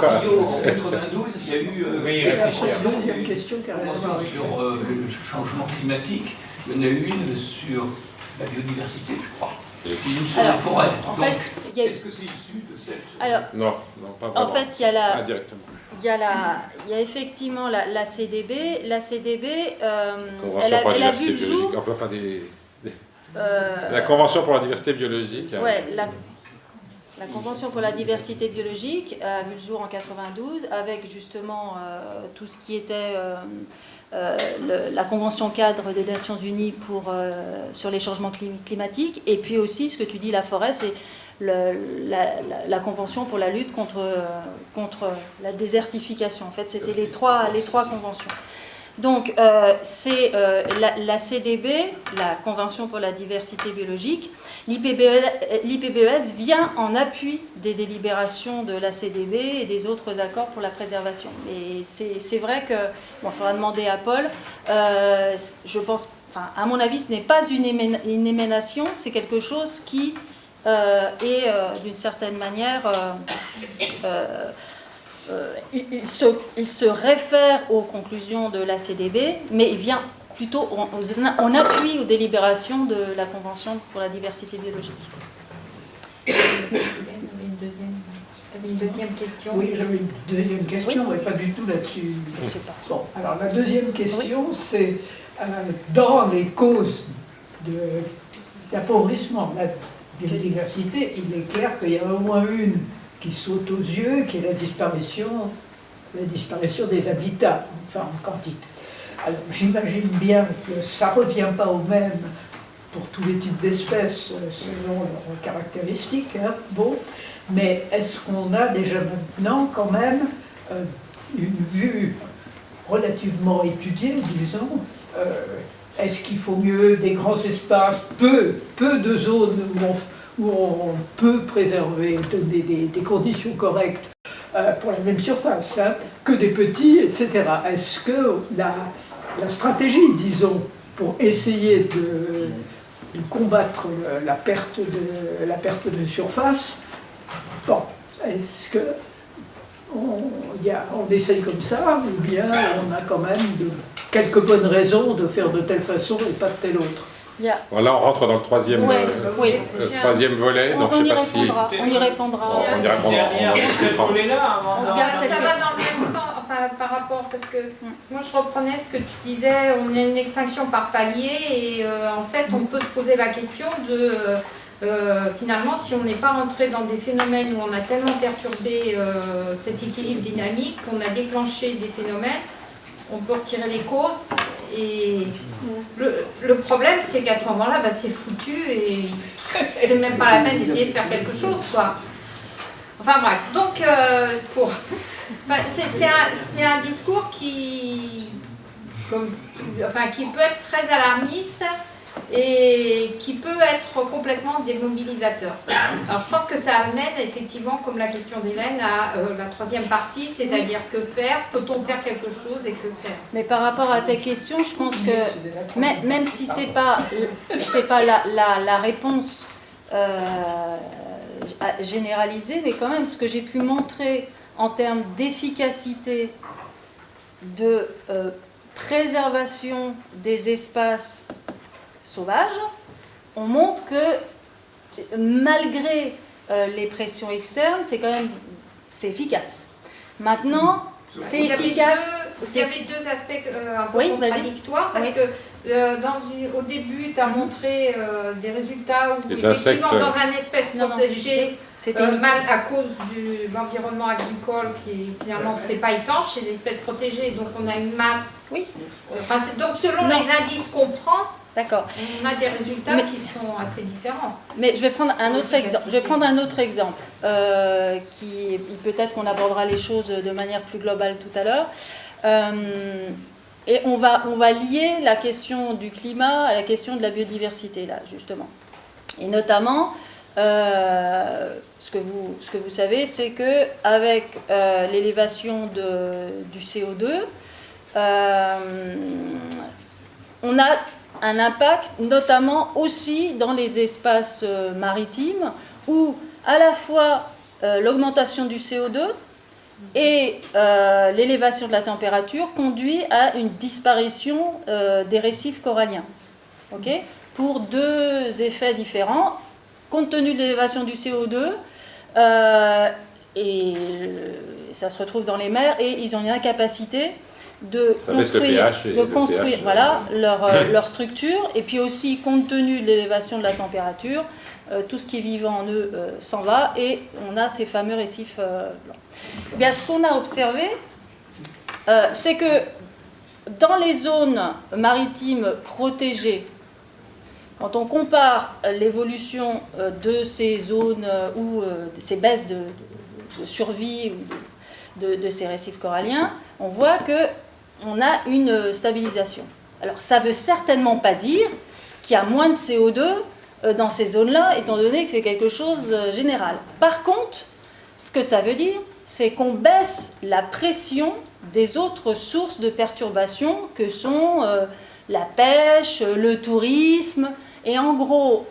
À Rio, en 92, il y a eu La deuxième question qui a rien à voir avec ça. sur le changement climatique. Il y en a eu une sur la biodiversité, je crois. Et une sur la forêt. En Donc, fait, est-ce que c'est issu de cette... alors, Non, pas vraiment. en fait, il y a la... Pas directement. Il y a effectivement la CDB. La CDB, Convention pour la elle a vu diversité le jour. biologique. Enfin, pas la Convention pour la diversité biologique. Ouais, la Convention pour la diversité biologique a vu le jour en 92 avec justement tout ce qui était la Convention cadre des Nations Unies sur les changements climatiques, et puis aussi ce que tu dis, la forêt, c'est la Convention pour la lutte contre la désertification. En fait, c'était les trois conventions. Donc, c'est la CDB, la Convention pour la diversité biologique. L'IPBES vient en appui des délibérations de la CDB et des autres accords pour la préservation. Et c'est vrai que, bon, il faudra demander à Paul, je pense, enfin, à mon avis, ce n'est pas une émanation, c'est quelque chose qui est, d'une certaine manière, il se réfère aux conclusions de la CDB, mais il vient plutôt en appui aux délibérations de la Convention pour la diversité biologique. Tu avais une deuxième question? Oui, j'avais une deuxième question, mais pas du tout là-dessus. Je ne sais pas. Bon, alors la deuxième question, c'est dans les causes de l'appauvrissement de la biodiversité, il est clair qu'il y en a au moins une qui saute aux yeux, qui est la disparition des habitats, enfin en quantité. Alors j'imagine bien que ça ne revient pas au même pour tous les types d'espèces selon leurs caractéristiques, hein, bon, mais est-ce qu'on a déjà maintenant quand même une vue relativement étudiée, disons, est-ce qu'il faut mieux des grands espaces, peu de zones où on peut préserver, donner des conditions correctes pour la même surface, hein, que des petits, etc. Est-ce que la stratégie, disons, pour essayer de combattre la perte de surface, bon, est-ce que on essaye comme ça, ou bien on a quand même quelques bonnes raisons de faire de telle façon et pas de telle autre? Bon, là, on rentre dans le troisième volet, donc je ne sais pas si... On y répondra. On discutera. On se garde cette Ça va question. dans le même sens, enfin, par rapport, parce que moi je reprenais ce que tu disais, on a une extinction par palier, et en fait on peut se poser la question de finalement si on n'est pas rentré dans des phénomènes où on a tellement perturbé cet équilibre dynamique qu'on a déclenché des phénomènes, on peut retirer les causes, et le problème c'est qu'à ce moment-là c'est foutu et c'est même pas la peine d'essayer de faire quelque chose, quoi. Enfin bref, donc c'est un discours qui peut être très alarmiste et qui peut être complètement démobilisateur. Alors je pense que ça amène effectivement, comme la question d'Hélène, à la troisième partie, c'est-à-dire que faire, peut-on faire quelque chose et que faire? Mais par rapport à tes questions, je pense que même si c'est pas la réponse généralisée, mais quand même ce que j'ai pu montrer en termes d'efficacité de préservation des espaces sauvages, on montre que malgré les pressions externes, c'est efficace. Maintenant, c'est efficace. Il y avait deux aspects un peu contradictoires, parce que au début, tu as montré des résultats où effectivement dans un espèce protégée, mal à cause de l'environnement agricole qui finalement c'est pas étanche, ces espèces protégées, donc on a une masse. Oui. Donc selon les indices qu'on prend, d'accord, on a des résultats qui sont assez différents. Mais je vais prendre un autre exemple. Qui peut-être qu'on abordera les choses de manière plus globale tout à l'heure. Et on va lier la question du climat à la question de la biodiversité, là, justement. Et notamment, ce que vous savez, c'est qu'avec l'élévation du CO2, on a un impact notamment aussi dans les espaces maritimes où à la fois l'augmentation du CO2 et l'élévation de la température conduit à une disparition des récifs coralliens. Okay, pour deux effets différents, compte tenu de l'élévation du CO2, et ça se retrouve dans les mers, et ils ont une incapacité de construire voilà, leur structure, et puis aussi, compte tenu de l'élévation de la température, tout ce qui est vivant en eux s'en va, et on a ces fameux récifs blancs. Bien, ce qu'on a observé, c'est que dans les zones maritimes protégées, quand on compare l'évolution de ces zones ou ces baisses de survie de ces récifs coralliens, on voit qu'on a une stabilisation. Alors, ça ne veut certainement pas dire qu'il y a moins de CO2 dans ces zones-là, étant donné que c'est quelque chose de général. Par contre, ce que ça veut dire, c'est qu'on baisse la pression des autres sources de perturbation que sont la pêche, le tourisme, et en gros,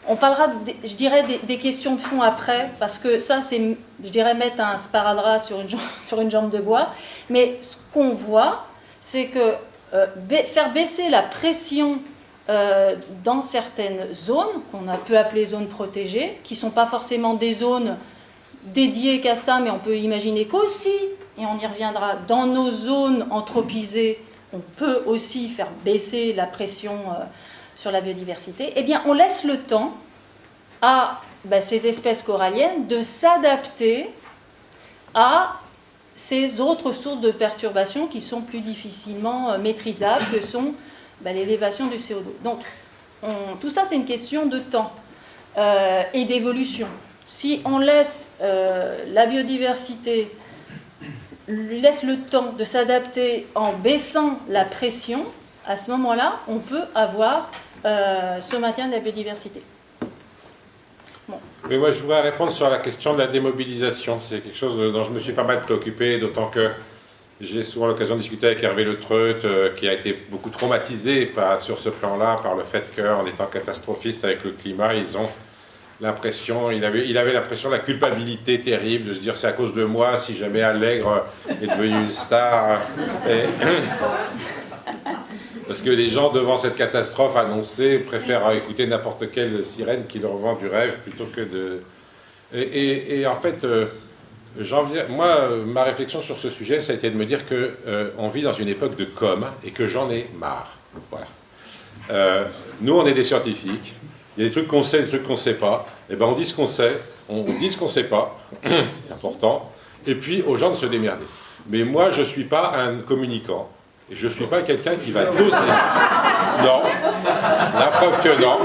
on parlera, je dirais, des questions de fond après, parce que ça, c'est, je dirais, mettre un sparadrap sur une jambe de bois. Mais ce qu'on voit, c'est que faire baisser la pression dans certaines zones, qu'on peut appeler zones protégées, qui ne sont pas forcément des zones dédiées qu'à ça, mais on peut imaginer qu'aussi, et on y reviendra, dans nos zones anthropisées, on peut aussi faire baisser la pression sur la biodiversité, eh bien, on laisse le temps à ces espèces coralliennes de s'adapter à ces autres sources de perturbations qui sont plus difficilement maîtrisables, que sont l'élévation du CO2. Donc, tout ça, c'est une question de temps et d'évolution. Si on laisse la biodiversité laisse le temps de s'adapter en baissant la pression, à ce moment-là, on peut avoir ce maintien de la biodiversité. Bon. Mais moi, je voudrais répondre sur la question de la démobilisation. C'est quelque chose dont je me suis pas mal préoccupé, d'autant que j'ai souvent l'occasion de discuter avec Hervé Le Treut, qui a été beaucoup traumatisé sur ce plan-là par le fait qu'en étant catastrophiste avec le climat, ils ont l'impression, il avait l'impression de la culpabilité terrible de se dire c'est à cause de moi si jamais Allègre est devenu une star. Parce que les gens devant cette catastrophe annoncée préfèrent écouter n'importe quelle sirène qui leur vend du rêve plutôt que de... Et en fait, moi, ma réflexion sur ce sujet, ça a été de me dire qu'on vit dans une époque de com et que j'en ai marre. Voilà. Nous, on est des scientifiques. Il y a des trucs qu'on sait, des trucs qu'on ne sait pas. Eh ben, on dit ce qu'on sait, on dit ce qu'on ne sait pas, c'est important, et puis aux gens de se démerder. Mais moi, je ne suis pas un communicant, et je ne suis pas quelqu'un qui va doser. Non, la preuve que non.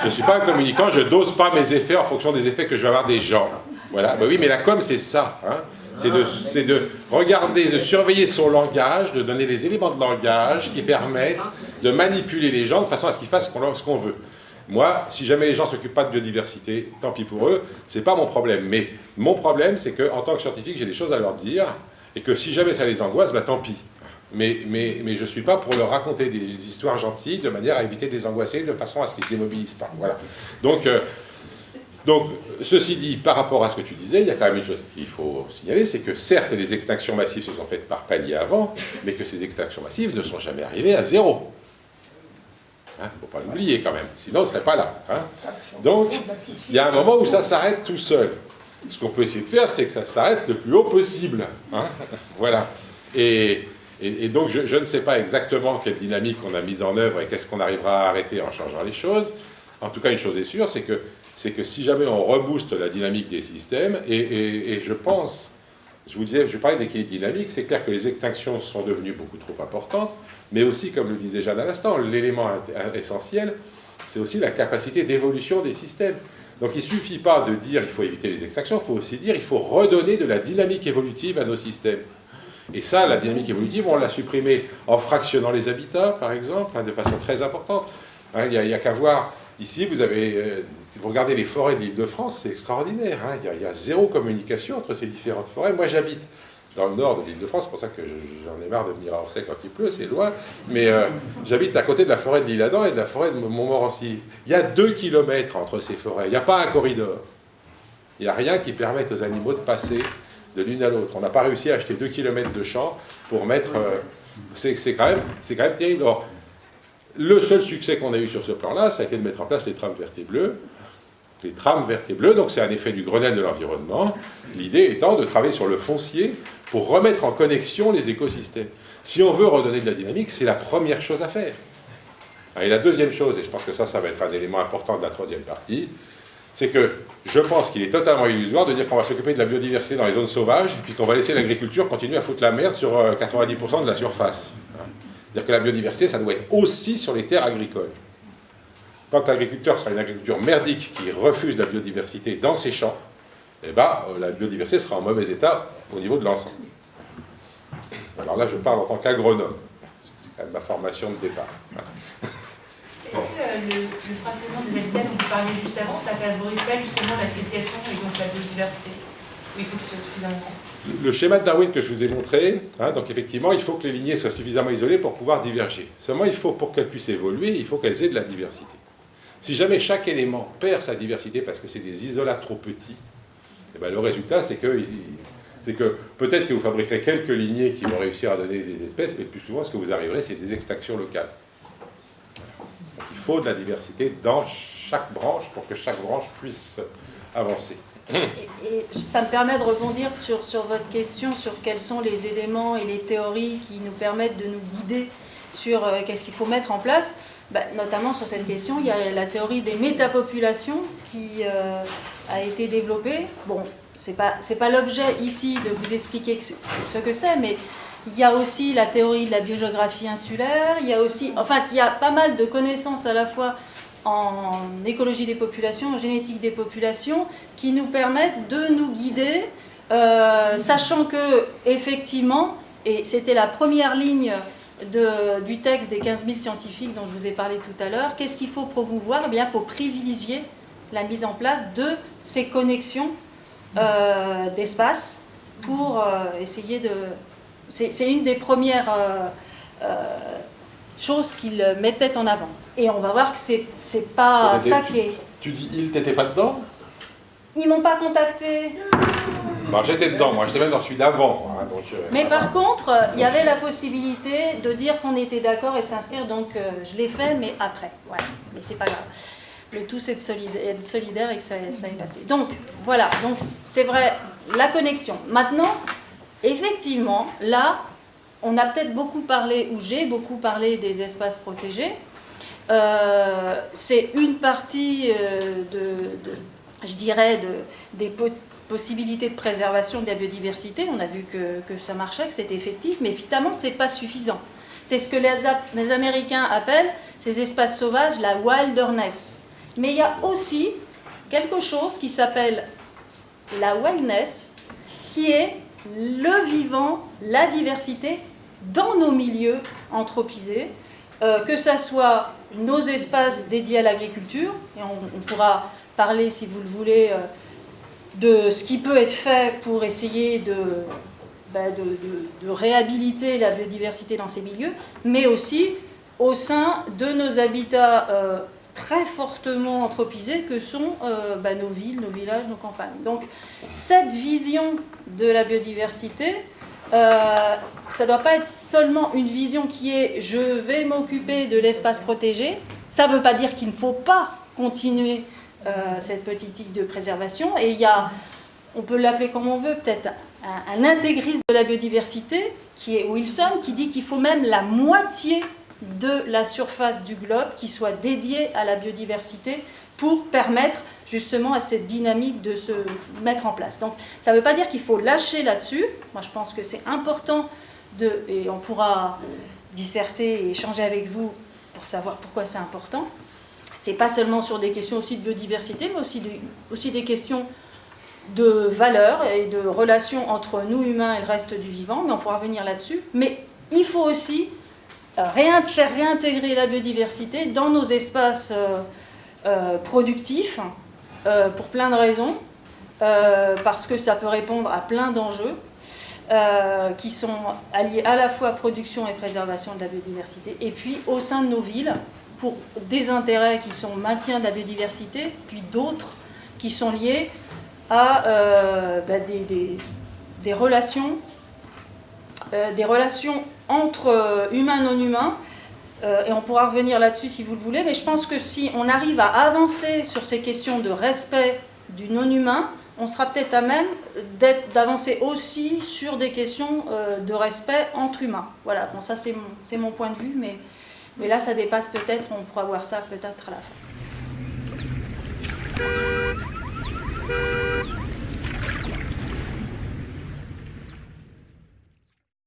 Je ne suis pas un communicant, je ne dose pas mes effets en fonction des effets que je vais avoir des gens. Voilà, ben oui, mais la com, c'est ça. Hein. C'est de regarder, de surveiller son langage, de donner les éléments de langage qui permettent de manipuler les gens de façon à ce qu'ils fassent ce qu'on veut. Moi, si jamais les gens ne s'occupent pas de biodiversité, tant pis pour eux, ce n'est pas mon problème. Mais mon problème, c'est qu'en tant que scientifique, j'ai des choses à leur dire, et que si jamais ça les angoisse, tant pis. Mais je ne suis pas pour leur raconter des histoires gentilles de manière à éviter de les angoisser, de façon à ce qu'ils ne se démobilisent pas. Voilà. Donc, ceci dit, par rapport à ce que tu disais, il y a quand même une chose qu'il faut signaler, c'est que certes, les extinctions massives se sont faites par paliers avant, mais que ces extinctions massives ne sont jamais arrivées à zéro. Il ne faut pas l'oublier quand même, sinon on ne serait pas là. Hein. Donc, il y a un moment où ça s'arrête tout seul. Ce qu'on peut essayer de faire, c'est que ça s'arrête le plus haut possible. Hein. Voilà. Et donc, je ne sais pas exactement quelle dynamique on a mise en œuvre et qu'est-ce qu'on arrivera à arrêter en changeant les choses. En tout cas, une chose est sûre, c'est que si jamais on rebooste la dynamique des systèmes, et je pense, je parlais d'équilibre dynamique, c'est clair que les extinctions sont devenues beaucoup trop importantes, mais aussi, comme le disait Jeanne à l'instant, l'élément essentiel, c'est aussi la capacité d'évolution des systèmes. Donc il ne suffit pas de dire il faut éviter les extinctions, il faut aussi dire il faut redonner de la dynamique évolutive à nos systèmes. Et ça, la dynamique évolutive, on l'a supprimée en fractionnant les habitats, par exemple, de façon très importante. Il n'y a qu'à voir... Ici, vous avez, si vous regardez les forêts de l'Île-de-France, c'est extraordinaire. Hein. Il y a zéro communication entre ces différentes forêts. Moi, j'habite dans le nord de l'Île-de-France, c'est pour ça que j'en ai marre de venir à Orsay quand il pleut, c'est loin. Mais j'habite à côté de la forêt de l'Isle-Adam et de la forêt de Montmorency. Il y a 2 kilomètres entre ces forêts. Il n'y a pas un corridor. Il n'y a rien qui permette aux animaux de passer de l'une à l'autre. On n'a pas réussi à acheter 2 kilomètres de champs pour mettre... c'est quand même terrible. Alors, le seul succès qu'on a eu sur ce plan-là, ça a été de mettre en place les trams vertes et bleues. Les trams vertes et bleues, donc c'est un effet du Grenelle de l'environnement. L'idée étant de travailler sur le foncier pour remettre en connexion les écosystèmes. Si on veut redonner de la dynamique, c'est la première chose à faire. Et la deuxième chose, et je pense que ça va être un élément important de la troisième partie, c'est que je pense qu'il est totalement illusoire de dire qu'on va s'occuper de la biodiversité dans les zones sauvages et puis qu'on va laisser l'agriculture continuer à foutre la merde sur 90% de la surface. C'est-à-dire que la biodiversité, ça doit être aussi sur les terres agricoles. Tant que l'agriculteur sera une agriculture merdique qui refuse la biodiversité dans ses champs, eh ben, la biodiversité sera en mauvais état au niveau de l'ensemble. Alors là, je parle en tant qu'agronome. C'est quand même ma formation de départ. Voilà. Est-ce que le fractionnement des habitats dont vous parliez juste avant, ça ne favorise pas justement la spéciation et donc la biodiversité? Ou il faut que ce soit suffisamment... Le schéma de Darwin que je vous ai montré, hein, donc effectivement, il faut que les lignées soient suffisamment isolées pour pouvoir diverger. Seulement, pour qu'elles puissent évoluer, il faut qu'elles aient de la diversité. Si jamais chaque élément perd sa diversité parce que c'est des isolats trop petits, eh ben, le résultat, c'est que peut-être que vous fabriquerez quelques lignées qui vont réussir à donner des espèces, mais le plus souvent, ce que vous arriverez, c'est des extinctions locales. Donc, il faut de la diversité dans chaque branche pour que chaque branche puisse avancer. Et ça me permet de rebondir sur votre question, sur quels sont les éléments et les théories qui nous permettent de nous guider sur qu'est-ce qu'il faut mettre en place. Notamment sur cette question, il y a la théorie des métapopulations qui a été développée. Bon, c'est pas l'objet ici de vous expliquer ce que c'est, mais il y a aussi la théorie de la biogéographie insulaire, il y a pas mal de connaissances à la fois en écologie des populations, en génétique des populations, qui nous permettent de nous guider, sachant que, effectivement, et c'était la première ligne du texte des 15 000 scientifiques dont je vous ai parlé tout à l'heure, qu'est-ce qu'il faut promouvoir? Eh bien, il faut privilégier la mise en place de ces connexions d'espace pour essayer de... C'est une des premières choses qu'ils mettaient en avant. Et on va voir que c'est pas ça qui est... Tu dis ils, t'étais pas dedans? Ils m'ont pas contacté. Bon, j'étais dedans, moi j'étais même dans celui d'avant. Hein, mais par contre, il y avait la possibilité de dire qu'on était d'accord et de s'inscrire, donc je l'ai fait, mais après. Ouais, mais c'est pas grave. Le tout, c'est d'être solidaire et que ça est passé. Donc, voilà, donc c'est vrai, la connexion. Maintenant, effectivement, là, on a peut-être beaucoup parlé, ou j'ai beaucoup parlé des espaces protégés. C'est une partie des possibilités de préservation de la biodiversité. On a vu que ça marchait, que c'était effectif, mais évidemment, ce n'est pas suffisant. C'est ce que les Américains appellent ces espaces sauvages, la wilderness. Mais il y a aussi quelque chose qui s'appelle la wildness, qui est le vivant, la diversité dans nos milieux anthropisés, que ce soit nos espaces dédiés à l'agriculture, et on pourra parler, si vous le voulez, de ce qui peut être fait pour essayer de réhabiliter la biodiversité dans ces milieux, mais aussi au sein de nos habitats très fortement anthropisés que sont nos villes, nos villages, nos campagnes. Donc cette vision de la biodiversité, ça ne doit pas être seulement une vision qui est « je vais m'occuper de l'espace protégé ». Ça ne veut pas dire qu'il ne faut pas continuer cette politique de préservation. Et il y a, on peut l'appeler comme on veut, peut-être un intégriste de la biodiversité, qui est Wilson, qui dit qu'il faut même la moitié de la surface du globe qui soit dédiée à la biodiversité pour permettre justement à cette dynamique de se mettre en place. Donc ça ne veut pas dire qu'il faut lâcher là-dessus. Moi je pense que c'est important et on pourra disserter et échanger avec vous pour savoir pourquoi c'est important. C'est pas seulement sur des questions aussi de biodiversité, mais aussi des questions de valeurs et de relations entre nous humains et le reste du vivant, mais on pourra revenir là-dessus. Mais il faut aussi faire réintégrer la biodiversité dans nos espaces productif, pour plein de raisons, parce que ça peut répondre à plein d'enjeux qui sont alliés à la fois à production et préservation de la biodiversité, et puis au sein de nos villes, pour des intérêts qui sont maintien de la biodiversité, puis d'autres qui sont liés à des relations entre humains et non humains, et on pourra revenir là-dessus si vous le voulez, mais je pense que si on arrive à avancer sur ces questions de respect du non-humain, on sera peut-être à même d'avancer aussi sur des questions de respect entre humains. Voilà, bon, ça c'est mon point de vue, mais là ça dépasse peut-être, on pourra voir ça peut-être à la fin.